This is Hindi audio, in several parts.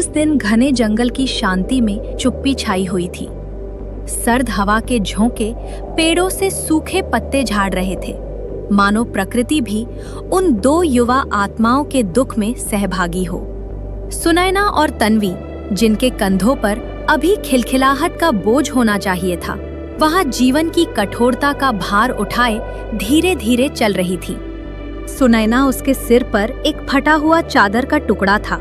उस दिन घने जंगल की शांति में चुप्पी छाई हुई थी। सर्द हवा के झोंके पेड़ों से सूखे पत्ते झाड़ रहे थे, मानो प्रकृति भी उन दो युवा आत्माओं के दुख में सहभागी हो। सुनैना और तन्वी, जिनके कंधों पर अभी खिलखिलाहट का बोझ होना चाहिए था, वहां जीवन की कठोरता का भार उठाए धीरे धीरे चल रही थी। सुनैना उसके सिर पर एक फटा हुआ चादर का टुकड़ा था,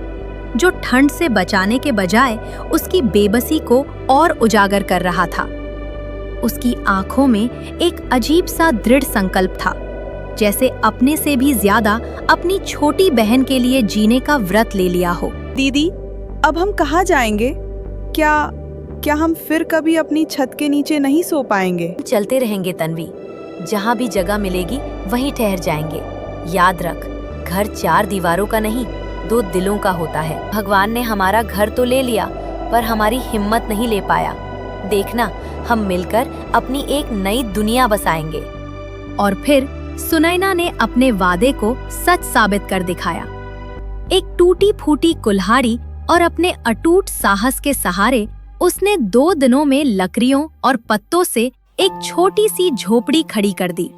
जो ठंड से बचाने के बजाय उसकी बेबसी को और उजागर कर रहा था। उसकी आंखों में एक अजीब सा दृढ़ संकल्प था, जैसे अपने से भी ज्यादा अपनी छोटी बहन के लिए जीने का व्रत ले लिया हो। दीदी, अब हम कहाँ जाएंगे? क्या हम फिर कभी अपनी छत के नीचे नहीं सो पाएंगे? चलते रहेंगे तन्वी, जहाँ भी जगह मिलेगी वहीं ठहर जाएंगे। याद रख, घर 4 दीवारों का नहीं, 2 दिलों का होता है। भगवान ने हमारा घर तो ले लिया, पर हमारी हिम्मत नहीं ले पाया। देखना, हम मिलकर अपनी एक नई दुनिया बसाएंगे। और फिर सुनैना ने अपने वादे को सच साबित कर दिखाया। एक टूटी फूटी कुल्हाड़ी और अपने अटूट साहस के सहारे उसने 2 दिनों में लकड़ियों और पत्तों से एक छोटी सी झोपड़ी खड़ी कर दी।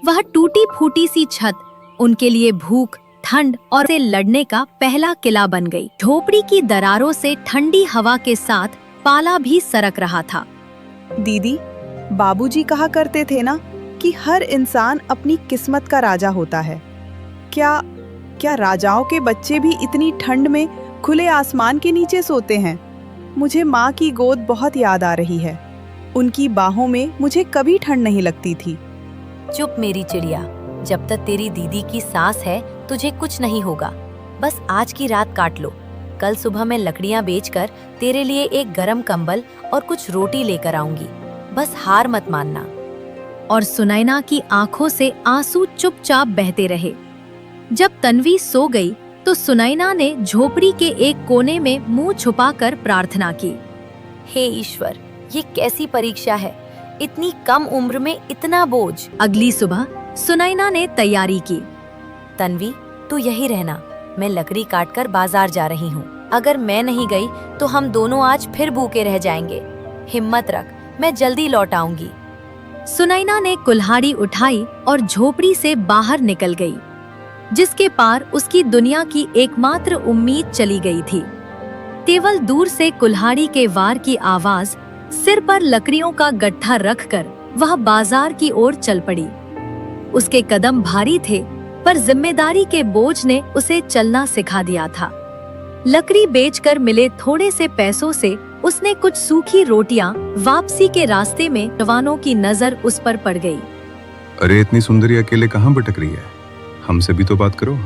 वह टूटी फूटी सी छत उनके लिए भूख, ठंड और से लड़ने का पहला किला बन गई। झोपड़ी की दरारों से ठंडी हवा के साथ पाला भी सरक रहा था। दीदी, बाबूजी कहा करते थे ना कि हर इंसान अपनी किस्मत का राजा होता है। क्या राजाओं के बच्चे भी इतनी ठंड में खुले आसमान के नीचे सोते हैं? मुझे माँ की गोद बहुत याद आ रही है। उनकी बाहों में मुझे कभी ठंड नहीं लगती थी। चुप मेरी चिड़िया, जब तक तेरी दीदी की सांस है तुझे कुछ नहीं होगा। बस आज की रात काट लो। कल सुबह मैं लकड़ियाँ बेचकर तेरे लिए एक गरम कंबल और कुछ रोटी लेकर आऊंगी। बस हार मत मानना। और सुनैना की आंखों से आंसू चुपचाप बहते रहे। जब तन्वी सो गई तो सुनैना ने झोपड़ी के एक कोने में मुंह छुपाकर प्रार्थना की। हे ईश्वर, ये कैसी परीक्षा है, इतनी कम उम्र में इतना बोझ। अगली सुबह सुनैना ने तैयारी की। तन्वी, तू यही रहना, मैं लकड़ी काटकर बाजार जा रही हूँ। अगर मैं नहीं गई तो हम दोनों आज फिर भूखे रह जाएंगे। हिम्मत रख, मैं जल्दी लौट आऊंगी। सुनैना ने कुल्हाड़ी उठाई और झोपड़ी से बाहर निकल गई, जिसके पार उसकी दुनिया की एकमात्र उम्मीद चली गई थी। केवल दूर से कुल्हाड़ी के वार की आवाज, सिर पर लकड़ियों का गट्ठा रखकर वह बाजार की ओर चल पड़ी। उसके कदम भारी थे, पर जिम्मेदारी के बोझ ने उसे चलना सिखा दिया था। लकड़ी बेचकर मिले थोड़े से पैसों से उसने कुछ सूखी रोटियां वापसी के रास्ते में जवानों की नजर उस पर पड़ गई। अरे इतनी सुंदरी अकेले कहाँ भटक रही है? हमसे भी तो बात करो।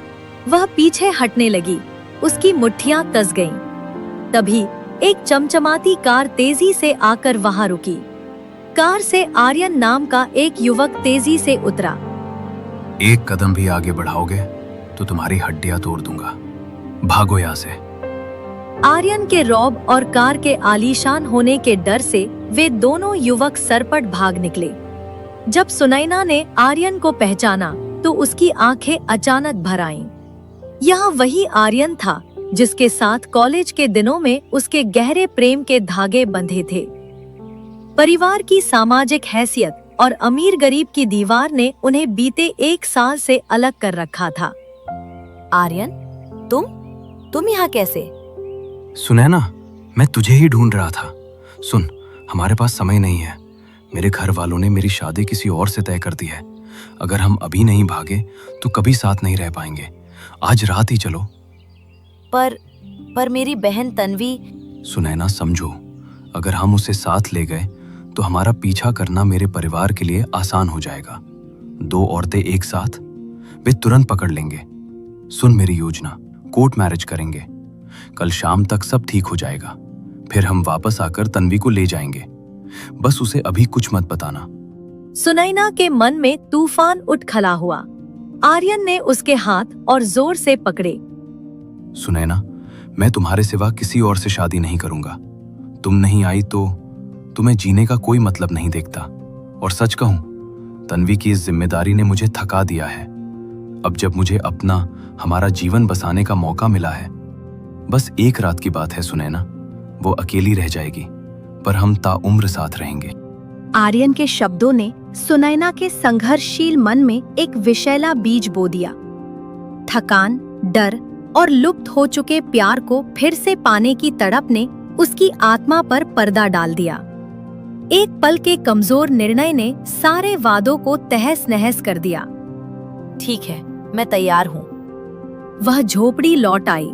वह पीछे हटने लगी, उसकी मुट्ठियां कस गईं। तभी एक चमचमाती कार तेजी से आकर वहां रुकी। कार से आर्यन नाम का एक युवक तेजी से उतरा। एक कदम भी आगे बढ़ाओगे तो तुम्हारी हड्डियां तोड़ दूंगा। भागो यहाँ से। आर्यन के रौब और कार के आलीशान होने के डर से वे दोनों युवक सरपट भाग निकले। जब सुनैना ने आर्यन को पहचाना तो उसकी आंखें अचानक भर आईं। यहाँ वही आर्यन था जिसके साथ कॉलेज के दिनों में उसके गहरे प्रेम के धागे बंधे थे। परिवार की सामाजिक हैसियत और अमीर गरीब की दीवार ने उन्हें बीते 1 साल से अलग कर रखा था। आर्यन, तुम यहाँ कैसे? सुनैना, मैं तुझे ही ढूंढ रहा था। सुन, हमारे पास समय नहीं है। मेरे घर वालों ने मेरी शादी किसी और से तय कर दी है। अगर हम अभी नहीं भागे तो कभी साथ नहीं रह पाएंगे। आज रात ही चलो। पर मेरी बहन तन्वी। सुनैना, समझो, अगर हम उसे साथ ले गए तो हमारा पीछा करना मेरे परिवार के लिए आसान हो जाएगा। 2 औरतें एक साथ, वे तुरंत पकड़ लेंगे। सुन मेरी योजना, कोर्ट मैरिज करेंगे। कल शाम तक सब ठीक हो जाएगा। फिर हम वापस आकर तन्वी को ले जाएंगे। बस उसे अभी कुछ मत बताना। सुनैना के मन में तूफान उठ खड़ा हुआ। आर्यन ने उसके हाथ और जोर से पकड़े। सुनैना, मैं तुम्हारे सिवा किसी और से शादी नहीं करूंगा। तुम नहीं आई तो तुम्हें जीने का कोई मतलब नहीं देखता। और सच कहूं, तन्वी की इस जिम्मेदारी ने मुझे थका दिया है। अब जब मुझे हमारा जीवन बसाने का मौका मिला है, बस एक रात की बात है सुनैना, वो अकेली रह जाएगी पर हम ताउम्र साथ रहेंगे। आर्यन के शब्दों ने सुनैना के संघर्षशील मन में एक विषैला बीज बो दिया। थकान, डर और लुप्त हो चुके प्यार को फिर से पाने की तड़प ने उसकी आत्मा पर पर्दा डाल दिया। एक पल के कमजोर निर्णय ने सारे वादों को तहस नहस कर दिया। ठीक है, मैं तैयार हूँ। वह झोपड़ी लौट आई।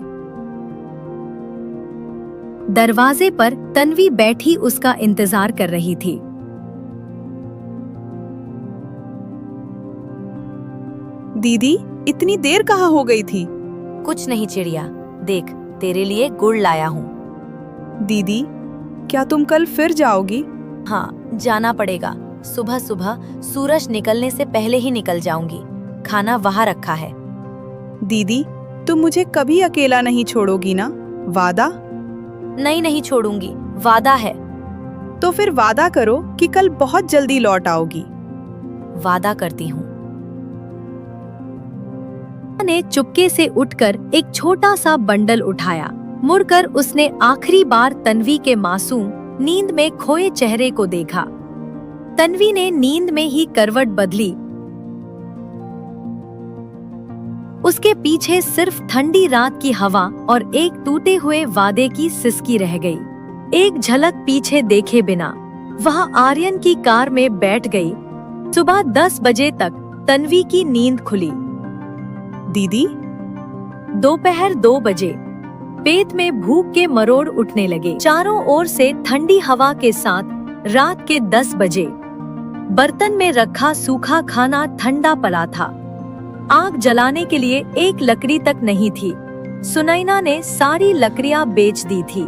दरवाजे पर तन्वी बैठी उसका इंतजार कर रही थी। दीदी, इतनी देर कहाँ हो गई थी? कुछ नहीं चिड़िया, देख तेरे लिए गुड़ लाया हूँ। दीदी, क्या तुम कल फिर जाओगी? हाँ, जाना पड़ेगा। सुबह सुबह सूरज निकलने से पहले ही निकल जाऊंगी। खाना वहाँ रखा है। दीदी, तुम मुझे कभी अकेला नहीं छोड़ोगी ना? वादा? नहीं छोड़ूंगी, वादा है। तो फिर वादा करो कि कल बहुत जल्दी लौट आओगी। वादा करती हूँ। ने चुपके से उठकर एक छोटा सा बंडल उठाया। मुड़कर उसने आखिरी बार तन्वी के मासूम नींद में खोए चेहरे को देखा। तन्वी ने नींद में ही करवट बदली। उसके पीछे सिर्फ ठंडी रात की हवा और एक टूटे हुए वादे की सिसकी रह गई। एक झलक पीछे देखे बिना वह आर्यन की कार में बैठ गई। सुबह 10 बजे तक तन्वी की नींद खुली। दीदी, दोपहर 2 बजे पेट में भूख के मरोड़ उठने लगे। चारों ओर से ठंडी हवा के साथ रात के 10 बजे बर्तन में रखा सूखा खाना ठंडा पड़ा था। आग जलाने के लिए एक लकड़ी तक नहीं थी। सुनैना ने सारी लकड़ियां बेच दी थी।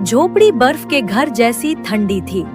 झोपड़ी बर्फ के घर जैसी ठंडी थी।